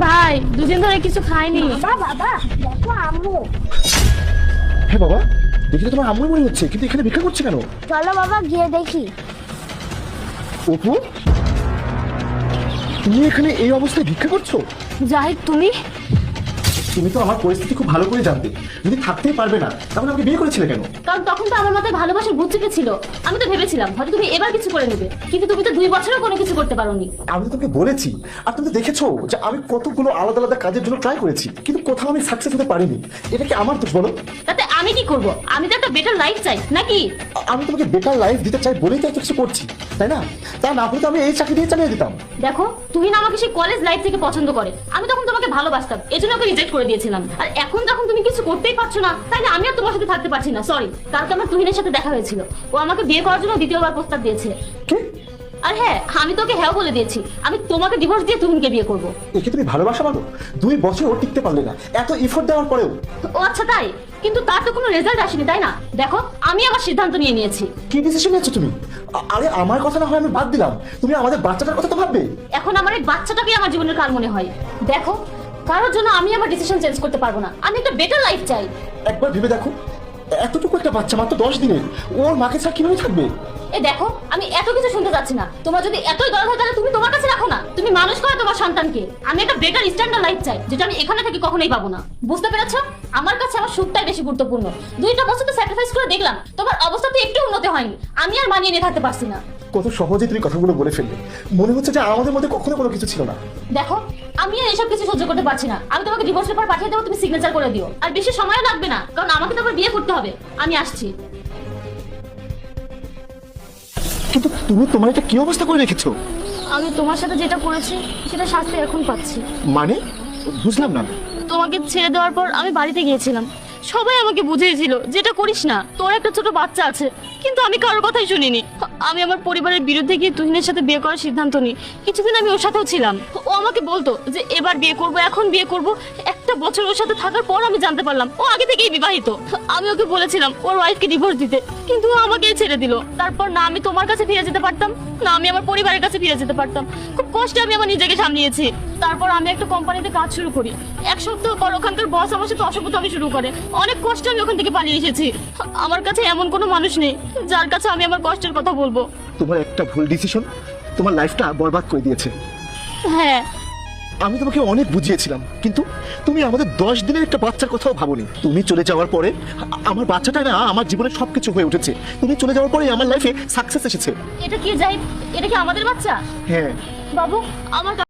ভাই দুদিন ধরে কিছু খাইনি। বাবা দেখো আম্মু। হ্যাঁ বাবা, দেখি তো তোমার আম্মুই মনে হচ্ছে, কিন্তু এখানে ভিক্ষা করছে কেন? চলো বাবা গিয়ে দেখি। অপু, তুমি এখানে এই অবস্থায় ভিক্ষা করছো? জাহিদ তুমি? তুমি তো আমার পরিস্থিতি খুব ভালো করে জানতে, যদি থাকতেই পারবে না তাহলে আমাকে বিয়ে করেছিলে কেন? কারণ তখন তো আমার মাথায় ভালোবাসার ভূত চেপেছিল। আমি তো ভেবেছিলাম হয়তো তুমি এবার কিছু করে নেবে, কিন্তু তুমি তো 2 বছরও কোনো কিছু করতে পারোনি। আমি তো তোমাকে বলেছি, আর তুমি তো দেখেছো যে আমি কতগুলো আলাদা আলাদা কাজের জন্য ট্রাই করেছি, কিন্তু কোথাও আমি সাকসেস হতে পারিনি। এটা কি আমার দোষ বলো? তাতে আমি কি করব? আমি তো একটা বেটার লাইফ চাই নাকি? আমি তোমাকে বেটার লাইফ দিতে চাই বলেই তো এত কিছু করছি, তাই না? তা না হলে তো আমি এই চাকরি দিয়ে চালিয়ে দিতাম। দেখো তুই না আমাকে সেই কলেজ লাইফ থেকে পছন্দ করে, আমি তখন তোমাকে ভালোবাসতাম, এজন্য ওকে রিজেক্ট করে দিয়েছিলাম। আর এখন যখন তুমি কিছু করতেই পারছো না, তাহলে আমি আর তোমার সাথে থাকতে পারছি না। সরি, কালকে আমার তুহিনের সাথে দেখা হয়েছিল, ও আমাকে বিয়ে করার জন্য দ্বিতীয়বার প্রস্তাব দিয়েছে। কি? আর হ্যাঁ, আমি তোকে হ্যাঁ বলে দিয়েছি, আমি তোমাকে ডিভোর্স দিয়ে তুহিনকে বিয়ে করব। একে তুমি ভালোবাসা বলো? 2 বছর ও টিকতে পারলে না, এত এফোর্ট দেওয়ার পরেও। ও আচ্ছা তাই, কিন্তু তার তো কোনো রেজাল্ট আসেনি তাই না? দেখো আমি আমার সিদ্ধান্ত নিয়ে নিয়েছি। কি ডিসিশন নিয়েছো তুমি? আরে আমার কথা না হয় আমি বাদ দিলাম, তুমি আমাদের বাচ্চাটার কথা তো ভাববে। এখন আমার এই বাচ্চাটাকে আমার জীবনের কাল মনে হয়। দেখো, কারোর জন্য আমি আমার ডিসিশন চেঞ্জ করতে পারবো না, আমি একটা বেটার লাইফ চাই। একবার ভেবে দেখো, এতটুকু একটা বাচ্চা মাত্র 10 দিনের, ওর মাকে ছাড়া কিভাবে থাকবে? এ দেখো, আমি এত কিছু শুনতে যাচ্ছি না। তোমার যদি এতই দরদ হয় তাহলে তুমি তোমার কাছে রাখো না, তুমি মানুষ করো তোমার সন্তানকে। আমি একটা বেটার স্ট্যান্ডার্ড লাইফ চাই, যেটা আমি এখানে থেকে কখনোই পাবো না। বুঝতে পেরেছো? আমার কাছে আমার সুখটাই বেশি গুরুত্বপূর্ণ। 2টা বছর তো স্যাক্রিফাইস করে দেখলাম, তোমার অবস্থা তো একটু উন্নতি হয়নি, আমি আর মানিয়ে নিয়ে থাকতে পারছি না। কত সহজে তুমি কথাগুলো বলে ফেললে, মনে হচ্ছে যে আমাদের মধ্যে কখনো কোনো কিছু ছিল না। দেখো, আমি আর এসব কিছু সহ্য করতে পারছি না। আমি তোমাকে ডিভোর্স পেপার পাঠিয়ে দেবো, তুমি সিগনেচার করে দিও। আর বেশি সময়ও লাগবে না, কারণ আমাকে তো আবার বিয়ে করতে হবে। আমি আসছি। কিন্তু তুমি তোমার এটা কি অবস্থা করে রেখেছো? আমি তোমার সাথে যেটা করেছি সেটা শাস্তি এখন পাচ্ছি। মানে বুঝলাম না। তোমাকে ছেড়ে দেওয়ার পর আমি বাড়িতে গিয়েছিলাম, সবাই আমাকে বুঝিয়েছিল যেটা করিস না, তোর একটা ছোট বাচ্চা আছে। কিন্তু আমি কারোর কথাই শুনিনি। আমি আমার পরিবারের বিরুদ্ধে গিয়ে তুহিনের সাথে বিয়ে করার সিদ্ধান্ত নিই। কিছুদিন আমি ওর সাথেও ছিলাম, ও আমাকে বলতো যে এবার বিয়ে করব, এখন বিয়ে করব। 1 বছর ওর সাথে থাকার পর আমি জানতে পারলাম ও আগে থেকেই বিবাহিত। আমি ওকে বলেছিলাম ওর ওয়াইফকে ডিভোর্স দিতে, কিন্তু ও আমাকেই ছেড়ে দিল। তারপর না আমি তোমার কাছে ফিরে যেতে পারতাম, না আমি আমার পরিবারের কাছে ফিরে যেতে পারতাম। খুব কষ্টে আমি আমার নিজেকে সামলিয়েছি। তারপর আমি একটা কোম্পানিতে কাজ শুরু করি। 1 সপ্তাহ পর ওখানকার বস আমার সাথে অসভ্যতামি শুরু করে। অনেক কষ্টে আমি ওখান থেকে পালিয়ে এসেছি। আমার কাছে এমন কোনো মানুষ নেই যার কাছে আমি আমার কষ্টের কথা বলবো। তোমার একটা ভুল ডিসিশন তোমার লাইফটা বরবাদ করে দিয়েছে। হ্যাঁ, আমি তোমাকে অনেক বুঝিয়েছিলাম, কিন্তু তুমি আমাদের 10 দিনের একটা বাচ্চার কথাও ভাবোনি। তুমি চলে যাওয়ার পরে আমার বাচ্চাটা না আমার জীবনে সবকিছু হয়ে উঠেছে। তুমি চলে যাওয়ার পরে আমার লাইফে সাকসেস এসেছে। এটা কি জাহিদ? এটা কি আমাদের বাচ্চা? হ্যাঁ। বাবু, আমার